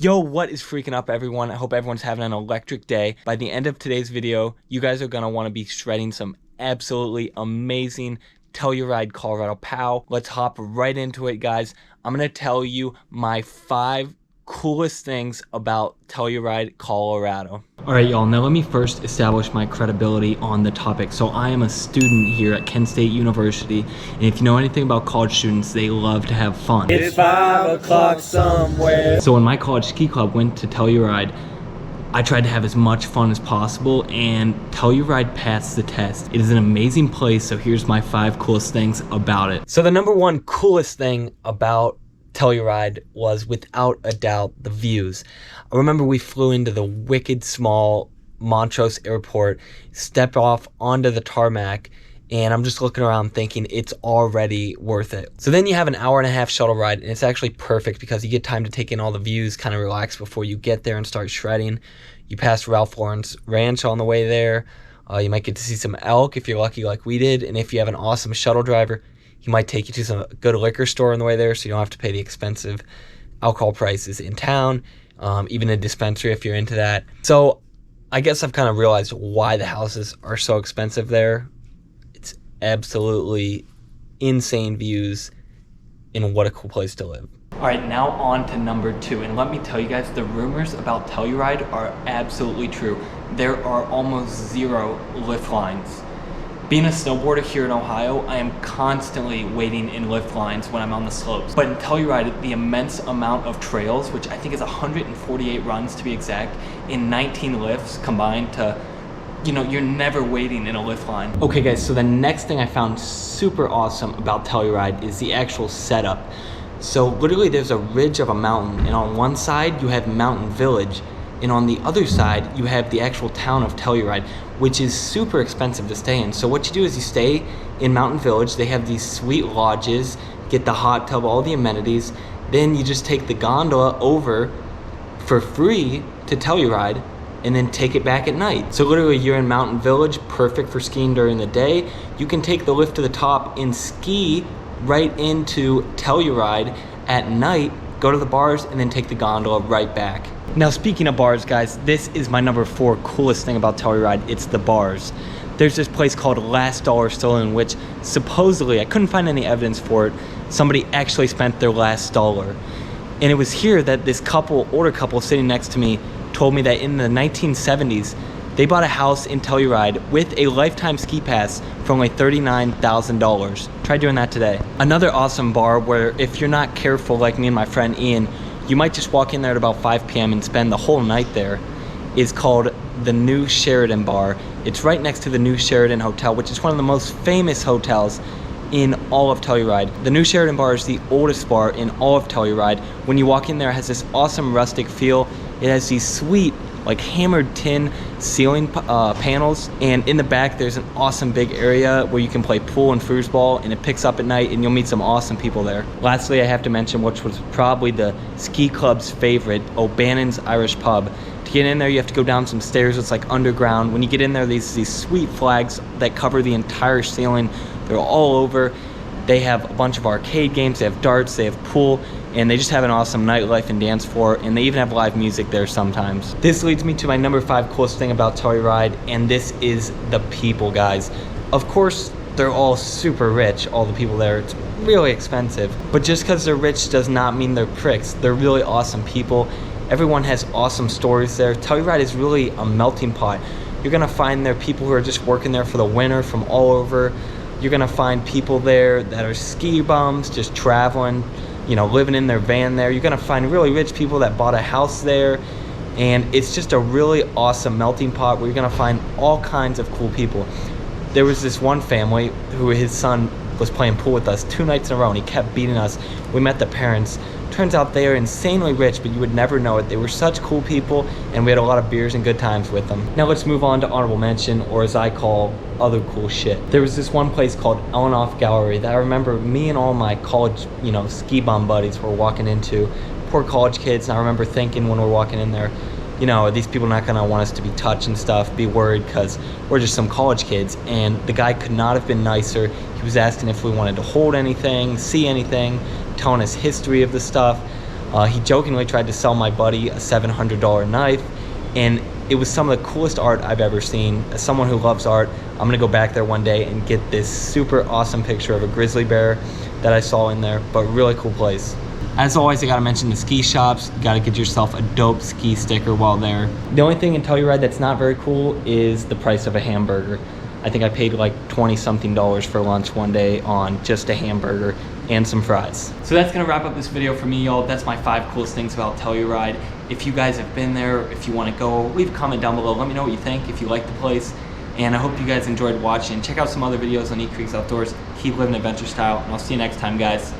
Yo, what is freaking up, everyone? I hope everyone's having an electric day. By the end of today's video, you guys are gonna want to be shredding some absolutely amazing Telluride Colorado POW. Let's hop right into it, guys. I'm gonna tell you my 5 coolest things about Telluride, Colorado. All right, y'all, now let me first establish my credibility on the topic. So I am a student here at Kent State University, and if you know anything about college students, they love to have fun. It's 5 o'clock somewhere. So when my college ski club went to Telluride, I tried to have as much fun as possible, and Telluride passed the test. It is an amazing place, so here's my 5 coolest things about it. So the number 1 coolest thing about Telluride was, without a doubt, the views. I remember we flew into the wicked small Montrose Airport, stepped off onto the tarmac, and I'm just looking around thinking it's already worth it. So then you have an 1.5-hour shuttle ride, and it's actually perfect because you get time to take in all the views, kind of relax before you get there and start shredding. You pass Ralph Lauren's Ranch on the way there. You might get to see some elk if you're lucky like we did, and if you have an awesome shuttle driver, he might take you to some good liquor store on the way there, so you don't have to pay the expensive alcohol prices in town, even a dispensary if you're into that. So I guess I've kind of realized why the houses are so expensive there. It's absolutely insane views, and what a cool place to live. All right, now on to number 2, and let me tell you guys, the rumors about Telluride are absolutely true. There are almost 0 lift lines. Being a snowboarder here in Ohio, I am constantly waiting in lift lines when I'm on the slopes. But in Telluride, the immense amount of trails, which I think is 148 runs to be exact, in 19 lifts combined to, you know, you're never waiting in a lift line. Okay guys, so the next thing I found super awesome about Telluride is the actual setup. So literally there's a ridge of a mountain, and on one side you have Mountain Village, and on the other side you have the actual town of Telluride, which is super expensive to stay in. So what you do is you stay in Mountain Village. They have these sweet lodges, get the hot tub, all the amenities. Then you just take the gondola over for free to Telluride and then take it back at night. So literally you're in Mountain Village, perfect for skiing during the day. You can take the lift to the top and ski right into Telluride at night, go to the bars, and then take the gondola right back. Now, speaking of bars, guys, this is my number 4 coolest thing about Telluride. It's the bars. There's this place called Last Dollar Stolen, which supposedly, I couldn't find any evidence for it, somebody actually spent their last dollar. And it was here that this older couple sitting next to me told me that in the 1970s, they bought a house in Telluride with a lifetime ski pass for only $39,000. Try doing that today. Another awesome bar where, if you're not careful like me and my friend Ian, you might just walk in there at about 5 p.m. and spend the whole night there, is called the New Sheridan Bar. It's right next to the New Sheridan Hotel, which is one of the most famous hotels in all of Telluride. The New Sheridan Bar is the oldest bar in all of Telluride. When you walk in there, it has this awesome rustic feel. It has these sweet, like hammered tin ceiling panels, and in the back there's an awesome big area where you can play pool and foosball, and it picks up at night and you'll meet some awesome people there. Lastly, I have to mention, which was probably the ski club's favorite, O'Bannon's Irish Pub. To get in there, you have to go down some stairs. It's like underground. When you get in there, these sweet flags that cover the entire ceiling. They're all over. They have a bunch of arcade games, they have darts, they have pool, and they just have an awesome nightlife and dance floor, and they even have live music there sometimes. This leads me to my number 5 coolest thing about Telluride, and this is the people, guys. Of course, they're all super rich, all the people there. It's really expensive, but just because they're rich does not mean they're pricks. They're really awesome people. Everyone has awesome stories there. Telluride is really a melting pot. You're gonna find there people who are just working there for the winter from all over. You're gonna find people there that are ski bums, just traveling, you know, living in their van there. You're gonna find really rich people that bought a house there, and it's just a really awesome melting pot where you're gonna find all kinds of cool people. There was this one family who his son was playing pool with us 2 nights in a row, and he kept beating us. We met the parents. Turns out they are insanely rich, but you would never know it. They were such cool people, and we had a lot of beers and good times with them. Now let's move on to honorable mention, or as I call, other cool shit. There was this one place called Elenoff Gallery that I remember me and all my college, you know, ski bum buddies were walking into. Poor college kids, and I remember thinking when we're walking in there, you know, these people not gonna want us to be touched and stuff, be worried, because we're just some college kids. And the guy could not have been nicer. He was asking if we wanted to hold anything, see anything, telling us history of the stuff. He jokingly tried to sell my buddy a $700 knife, and it was some of the coolest art I've ever seen. As someone who loves art, I'm gonna go back there one day and get this super awesome picture of a grizzly bear that I saw in there, but really cool place. As always, I gotta mention the ski shops. You gotta get yourself a dope ski sticker while there. The only thing in Telluride that's not very cool is the price of a hamburger. I think I paid like 20 something dollars for lunch one day on just a hamburger and some fries. So that's gonna wrap up this video for me, y'all. That's my 5 coolest things about Telluride. If you guys have been there, if you wanna go, leave a comment down below. Let me know what you think, if you like the place. And I hope you guys enjoyed watching. Check out some other videos on Eat Creeks Outdoors. Keep living adventure style, and I'll see you next time, guys.